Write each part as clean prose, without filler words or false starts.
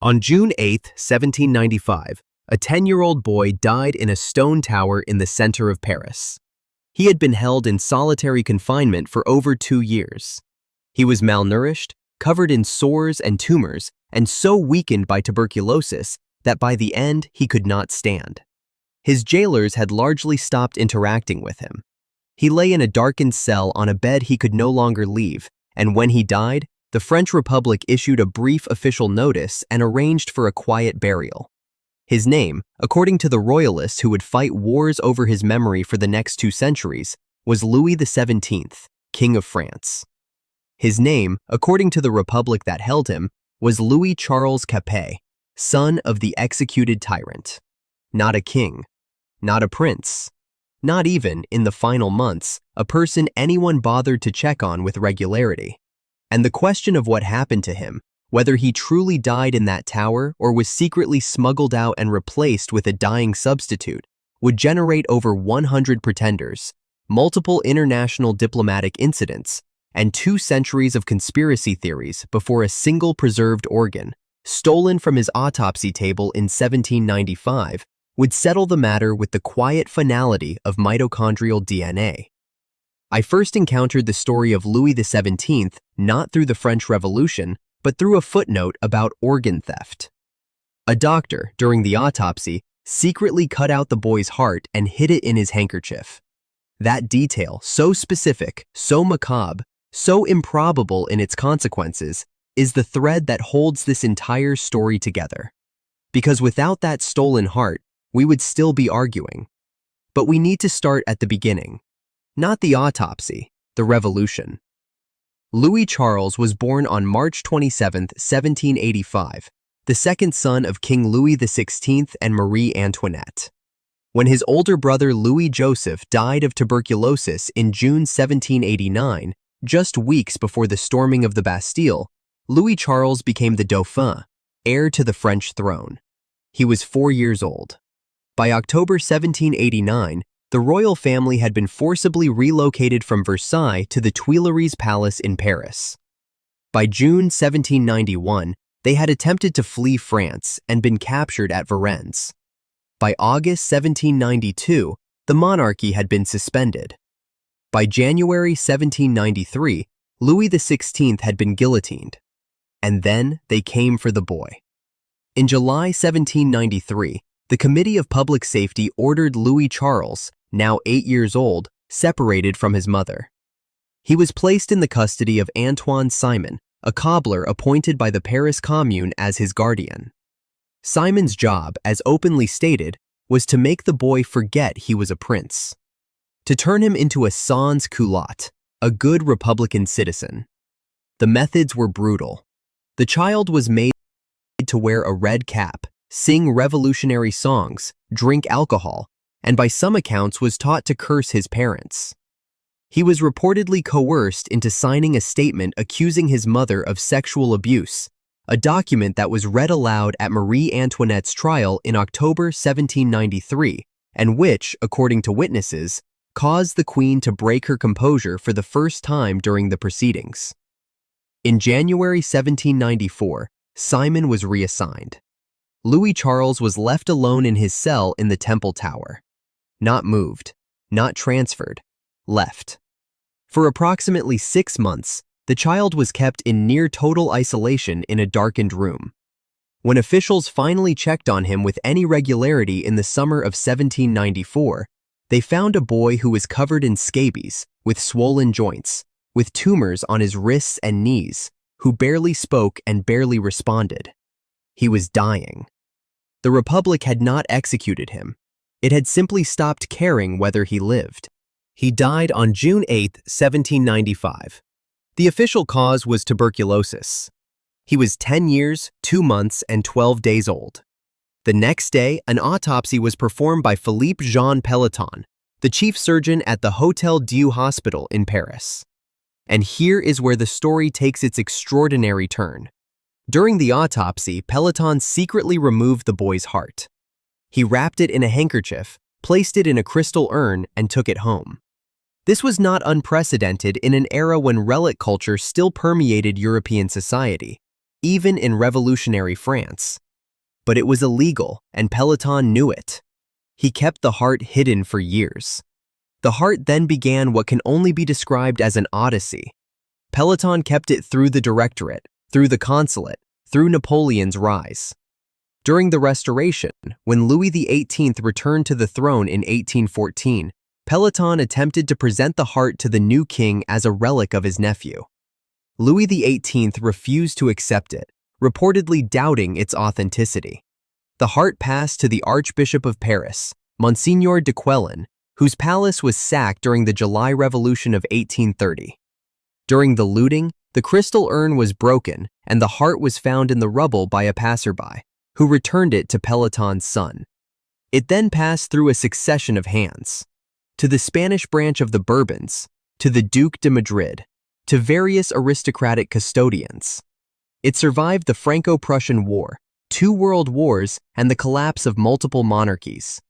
On June 8, 1795, a 10-year-old boy died in a stone tower in the center of Paris. He had been held in solitary confinement for over 2 years. He was malnourished, covered in sores and tumors, and so weakened by tuberculosis that by the end he could not stand. His jailers had largely stopped interacting with him. He lay in a darkened cell on a bed he could no longer leave, and when he died, the French Republic issued a brief official notice and arranged for a quiet burial. His name, according to the royalists who would fight wars over his memory for the next 2 centuries, was Louis XVII, King of France. His name, according to the republic that held him, was Louis Charles Capet, son of the executed tyrant. Not a king, not a prince, not even, in the final months, a person anyone bothered to check on with regularity. And the question of what happened to him, whether he truly died in that tower or was secretly smuggled out and replaced with a dying substitute, would generate over 100 pretenders, multiple international diplomatic incidents, and 2 centuries of conspiracy theories before a single preserved organ, stolen from his autopsy table in 1795, would settle the matter with the quiet finality of mitochondrial DNA. I first encountered the story of Louis XVII not through the French Revolution, but through a footnote about organ theft. A doctor, during the autopsy, secretly cut out the boy's heart and hid it in his handkerchief. That detail, so specific, so macabre, so improbable in its consequences, is the thread that holds this entire story together. Because without that stolen heart, we would still be arguing. But we need to start at the beginning. Not the autopsy, the revolution. Louis Charles was born on March 27, 1785, the second son of King Louis XVI and Marie Antoinette. When his older brother Louis Joseph died of tuberculosis in June 1789, just weeks before the storming of the Bastille, Louis Charles became the Dauphin, heir to the French throne. He was 4 years old. By October 1789, the royal family had been forcibly relocated from Versailles to the Tuileries Palace in Paris. By June 1791, they had attempted to flee France and been captured at Varennes. By August 1792, the monarchy had been suspended. By January 1793, Louis XVI had been guillotined. And then they came for the boy. In July 1793, the Committee of Public Safety ordered Louis Charles, now 8 years old, separated from his mother. He was placed in the custody of Antoine Simon, a cobbler appointed by the Paris Commune as his guardian. Simon's job, as openly stated, was to make the boy forget he was a prince, to turn him into a sans-culotte, a good Republican citizen. The methods were brutal. The child was made to wear a red cap, sing revolutionary songs, drink alcohol, and by some accounts was taught to curse his parents. He was reportedly coerced into signing a statement accusing his mother of sexual abuse, a document that was read aloud at Marie Antoinette's trial in October 1793, and which, according to witnesses, caused the Queen to break her composure for the first time during the proceedings. In January 1794, Simon was reassigned. Louis Charles was left alone in his cell in the Temple Tower. Not moved, not transferred, left. For approximately 6 months, the child was kept in near total isolation in a darkened room. When officials finally checked on him with any regularity in the summer of 1794, they found a boy who was covered in scabies, with swollen joints, with tumors on his wrists and knees, who barely spoke and barely responded. He was dying. The Republic had not executed him. It had simply stopped caring whether he lived. He died on June 8, 1795. The official cause was tuberculosis. He was 10 years, 2 months, and 12 days old. The next day, an autopsy was performed by Philippe Jean Pelletan, the chief surgeon at the Hôtel Dieu Hospital in Paris. And here is where the story takes its extraordinary turn. During the autopsy, Pelletan secretly removed the boy's heart. He wrapped it in a handkerchief, placed it in a crystal urn, and took it home. This was not unprecedented in an era when relic culture still permeated European society. even in revolutionary France. But it was illegal, and Peloton knew it. He kept the heart hidden for years. The heart then began what can only be described as an odyssey. Peloton kept it through the Directorate, through the Consulate, through Napoleon's rise. During the Restoration, when Louis XVIII returned to the throne in 1814, Peloton attempted to present the heart to the new king as a relic of his nephew. Louis XVIII refused to accept it, reportedly doubting its authenticity. The heart passed to the Archbishop of Paris, Monseigneur de Quélen, whose palace was sacked during the July Revolution of 1830. During the looting, the crystal urn was broken and the heart was found in the rubble by a passerby, who returned it to Peloton's son. It then passed through a succession of hands, to the Spanish branch of the Bourbons, to the Duke de Madrid, to various aristocratic custodians. It survived the Franco-Prussian War, 2 world wars, and the collapse of multiple monarchies.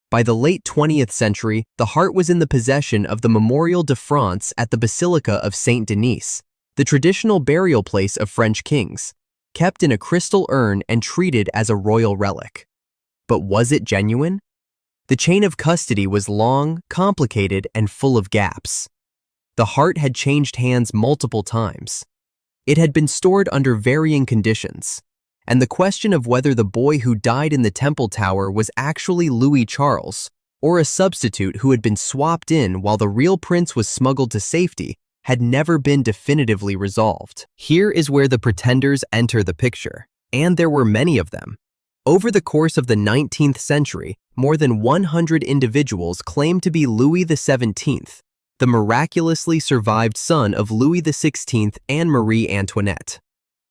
By the late 20th century, the heart was in the possession of the Memorial de France at the Basilica of Saint-Denis, the traditional burial place of French kings, kept in a crystal urn and treated as a royal relic. But was it genuine? The chain of custody was long, complicated, and full of gaps. The heart had changed hands multiple times. It had been stored under varying conditions, and the question of whether the boy who died in the Temple Tower was actually Louis Charles, or a substitute who had been swapped in while the real prince was smuggled to safety, had never been definitively resolved. Here is where the pretenders enter the picture, and there were many of them. Over the course of the 19th century, more than 100 individuals claimed to be Louis XVII, the miraculously survived son of Louis XVI and Marie Antoinette.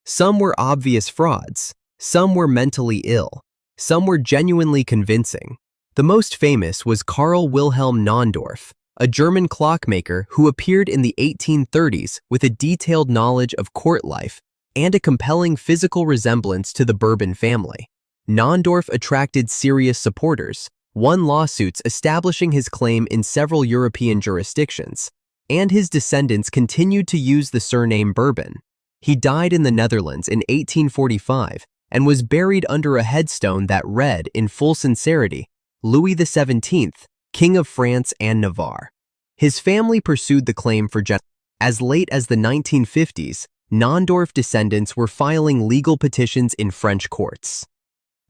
Some were obvious frauds, some were mentally ill, some were genuinely convincing. The most famous was Karl Wilhelm Naundorf, a German clockmaker who appeared in the 1830s with a detailed knowledge of court life and a compelling physical resemblance to the Bourbon family. Naundorf attracted serious supporters, won lawsuits establishing his claim in several European jurisdictions, and his descendants continued to use the surname Bourbon. He died in the Netherlands in 1845 and was buried under a headstone that read, in full sincerity, Louis XVII, King of France and Navarre. His family pursued the claim for generations. As late as the 1950s, Naundorf descendants were filing legal petitions in French courts.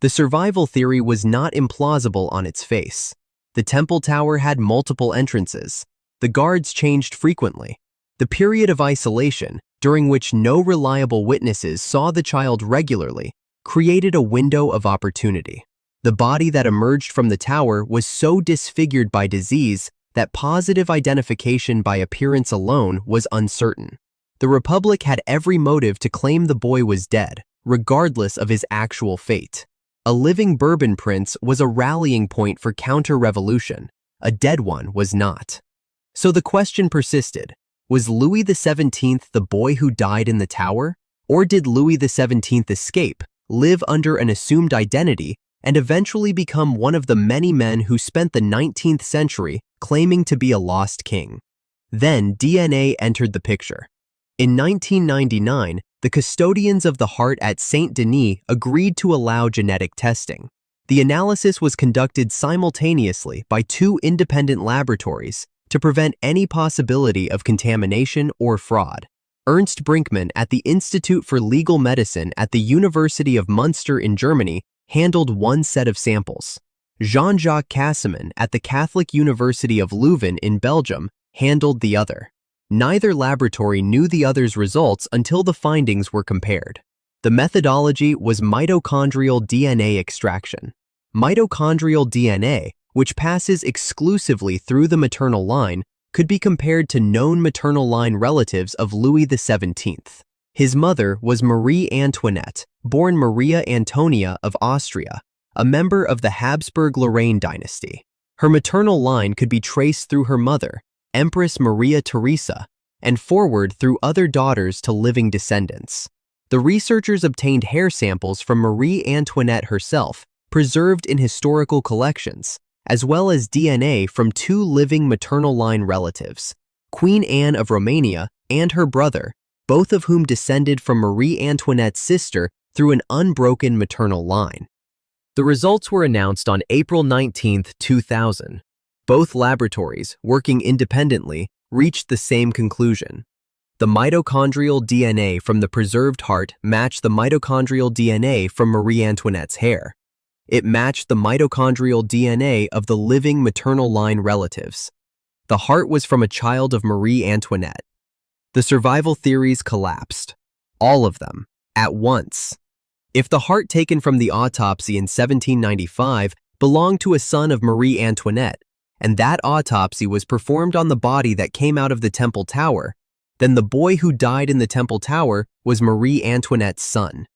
The survival theory was not implausible on its face. The Temple Tower had multiple entrances. The guards changed frequently. The period of isolation, during which no reliable witnesses saw the child regularly, created a window of opportunity. The body that emerged from the tower was so disfigured by disease that positive identification by appearance alone was uncertain. The Republic had every motive to claim the boy was dead, regardless of his actual fate. A living Bourbon prince was a rallying point for counter-revolution. A dead one was not. So the question persisted. Was Louis XVII the boy who died in the tower? Or did Louis XVII escape, live under an assumed identity, and eventually become one of the many men who spent the 19th century claiming to be a lost king? Then DNA entered the picture. In 1999, the custodians of the heart at Saint-Denis agreed to allow genetic testing. The analysis was conducted simultaneously by 2 independent laboratories to prevent any possibility of contamination or fraud. Ernst Brinkmann at the Institute for Legal Medicine at the University of Munster in Germany handled one set of samples. Jean-Jacques Casseman at the Catholic University of Leuven in Belgium handled the other. Neither laboratory knew the other's results until the findings were compared. The methodology was mitochondrial DNA extraction. Mitochondrial DNA, which passes exclusively through the maternal line, could be compared to known maternal line relatives of Louis XVII. His mother was Marie Antoinette, born Maria Antonia of Austria, a member of the Habsburg-Lorraine dynasty. Her maternal line could be traced through her mother, Empress Maria Theresa, and forward through other daughters to living descendants. The researchers obtained hair samples from Marie Antoinette herself, preserved in historical collections, as well as DNA from 2 living maternal line relatives, Queen Anne of Romania and her brother, both of whom descended from Marie Antoinette's sister through an unbroken maternal line. The results were announced on April 19, 2000. Both laboratories, working independently, reached the same conclusion. The mitochondrial DNA from the preserved heart matched the mitochondrial DNA from Marie Antoinette's hair. It matched the mitochondrial DNA of the living maternal line relatives. The heart was from a child of Marie Antoinette. The survival theories collapsed. All of them, at once. If the heart taken from the autopsy in 1795 belonged to a son of Marie Antoinette, and that autopsy was performed on the body that came out of the Temple Tower, then the boy who died in the Temple Tower was Marie Antoinette's son.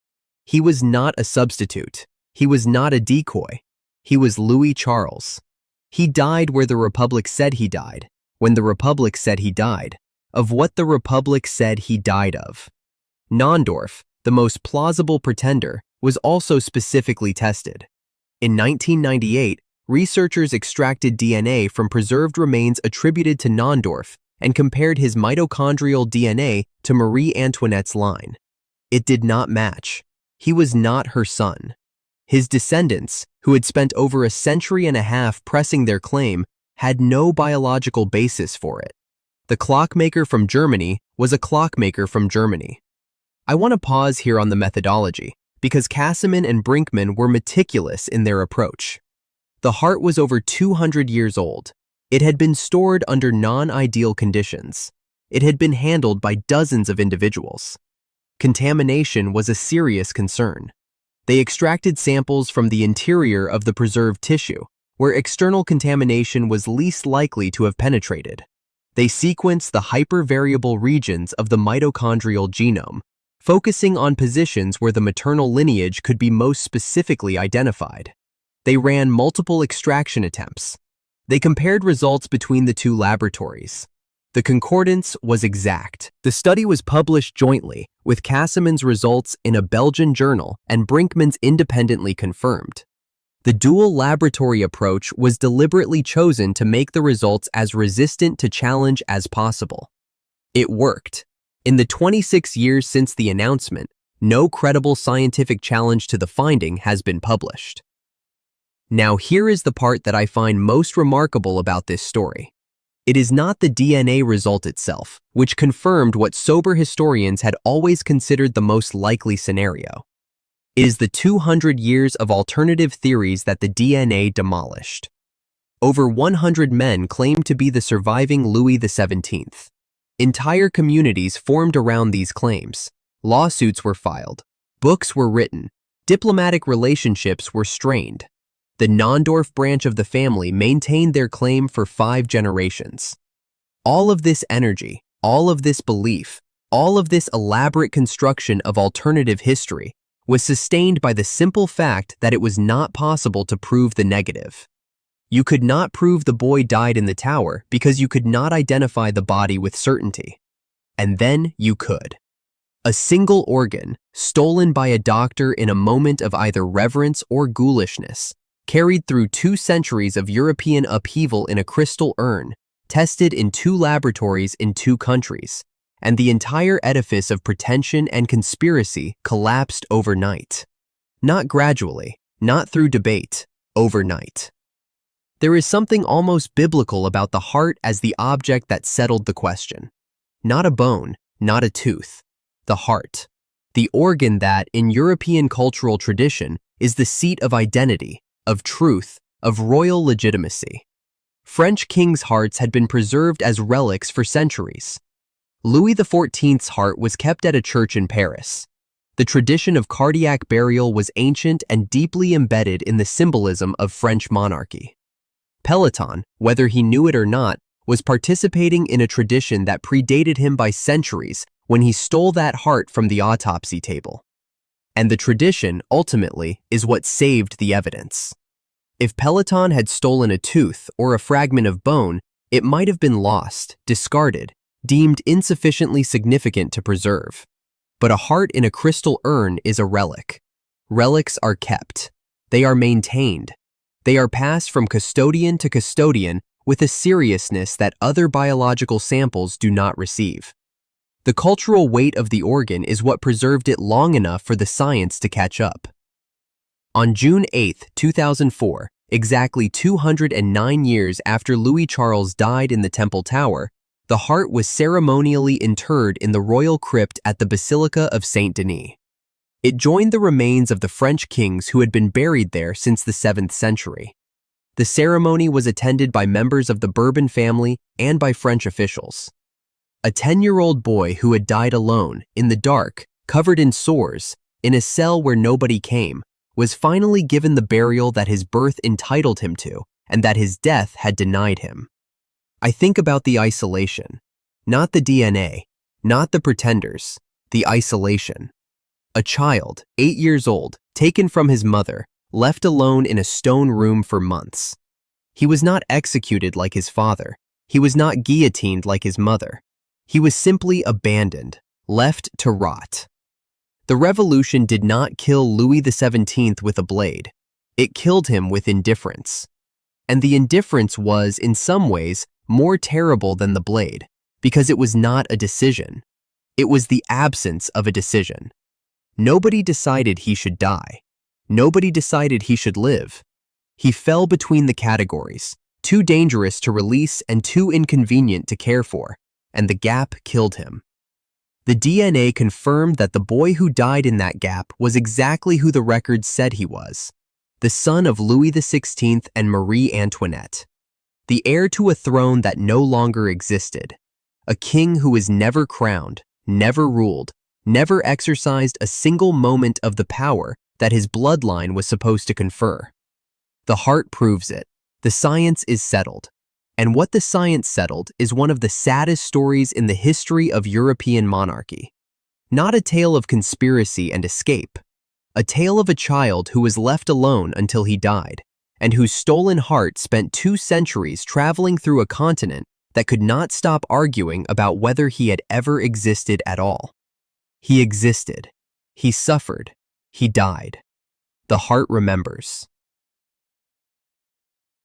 He was not a substitute. He was not a decoy. He was Louis Charles. He died where the Republic said he died, when the Republic said he died, of what the Republic said he died of. Naundorf, the most plausible pretender, was also specifically tested. In 1998, researchers extracted DNA from preserved remains attributed to Naundorf and compared his mitochondrial DNA to Marie Antoinette's line. It did not match. He was not her son. His descendants, who had spent over a century and a half pressing their claim, had no biological basis for it. The clockmaker from Germany was a clockmaker from Germany. I want to pause here on the methodology, because Kassaman and Brinkman were meticulous in their approach. The heart was over 200 years old. It had been stored under non-ideal conditions. It had been handled by dozens of individuals. Contamination was a serious concern. They extracted samples from the interior of the preserved tissue, where external contamination was least likely to have penetrated. They sequenced the hypervariable regions of the mitochondrial genome, focusing on positions where the maternal lineage could be most specifically identified. They ran multiple extraction attempts. They compared results between the two laboratories. The concordance was exact. The study was published jointly, with Kassaman's results in a Belgian journal and Brinkman's independently confirmed. The dual laboratory approach was deliberately chosen to make the results as resistant to challenge as possible. It worked. In the 26 years since the announcement, no credible scientific challenge to the finding has been published. Now here is the part that I find most remarkable about this story. It is not the DNA result itself, which confirmed what sober historians had always considered the most likely scenario. It is the 200 years of alternative theories that the DNA demolished. Over 100 men claimed to be the surviving Louis XVII. Entire communities formed around these claims. Lawsuits were filed. Books were written. Diplomatic relationships were strained. The Naundorf branch of the family maintained their claim for 5 generations. All of this energy, all of this belief, all of this elaborate construction of alternative history was sustained by the simple fact that it was not possible to prove the negative. You could not prove the boy died in the tower because you could not identify the body with certainty. And then you could. A single organ, stolen by a doctor in a moment of either reverence or ghoulishness, carried through 2 centuries of European upheaval in a crystal urn, tested in 2 laboratories in 2 countries, and the entire edifice of pretension and conspiracy collapsed overnight. Not gradually, not through debate, overnight. There is something almost biblical about the heart as the object that settled the question. Not a bone, not a tooth. The heart. The organ that, in European cultural tradition, is the seat of identity, of truth, of royal legitimacy. French kings' hearts had been preserved as relics for centuries. Louis XIV's heart was kept at a church in Paris. The tradition of cardiac burial was ancient and deeply embedded in the symbolism of French monarchy. Peloton, whether he knew it or not, was participating in a tradition that predated him by centuries when he stole that heart from the autopsy table. And the tradition, ultimately, is what saved the evidence. If Peloton had stolen a tooth or a fragment of bone, it might have been lost, discarded, deemed insufficiently significant to preserve. But a heart in a crystal urn is a relic. Relics are kept. They are maintained. They are passed from custodian to custodian with a seriousness that other biological samples do not receive. The cultural weight of the organ is what preserved it long enough for the science to catch up. On June 8, 2004, exactly 209 years after Louis Charles died in the Temple Tower, the heart was ceremonially interred in the royal crypt at the Basilica of Saint-Denis. It joined the remains of the French kings who had been buried there since the 7th century. The ceremony was attended by members of the Bourbon family and by French officials. A 10-year-old boy who had died alone, in the dark, covered in sores, in a cell where nobody came, was finally given the burial that his birth entitled him to and that his death had denied him. I think about the isolation. Not the DNA, not the pretenders, the isolation. A child, 8 years old, taken from his mother, left alone in a stone room for months. He was not executed like his father. He was not guillotined like his mother. He was simply abandoned, left to rot. The revolution did not kill Louis XVII with a blade. It killed him with indifference. And the indifference was, in some ways, more terrible than the blade, because it was not a decision. It was the absence of a decision. Nobody decided he should die. Nobody decided he should live. He fell between the categories, too dangerous to release and too inconvenient to care for, and the gap killed him. The DNA confirmed that the boy who died in that gap was exactly who the records said he was, the son of Louis XVI and Marie Antoinette, the heir to a throne that no longer existed, a king who was never crowned, never ruled, never exercised a single moment of the power that his bloodline was supposed to confer. The heart proves it. The science is settled. And what the science settled is one of the saddest stories in the history of European monarchy. Not a tale of conspiracy and escape. A tale of a child who was left alone until he died, and whose stolen heart spent 2 centuries traveling through a continent that could not stop arguing about whether he had ever existed at all. He existed. He suffered. He died. The heart remembers.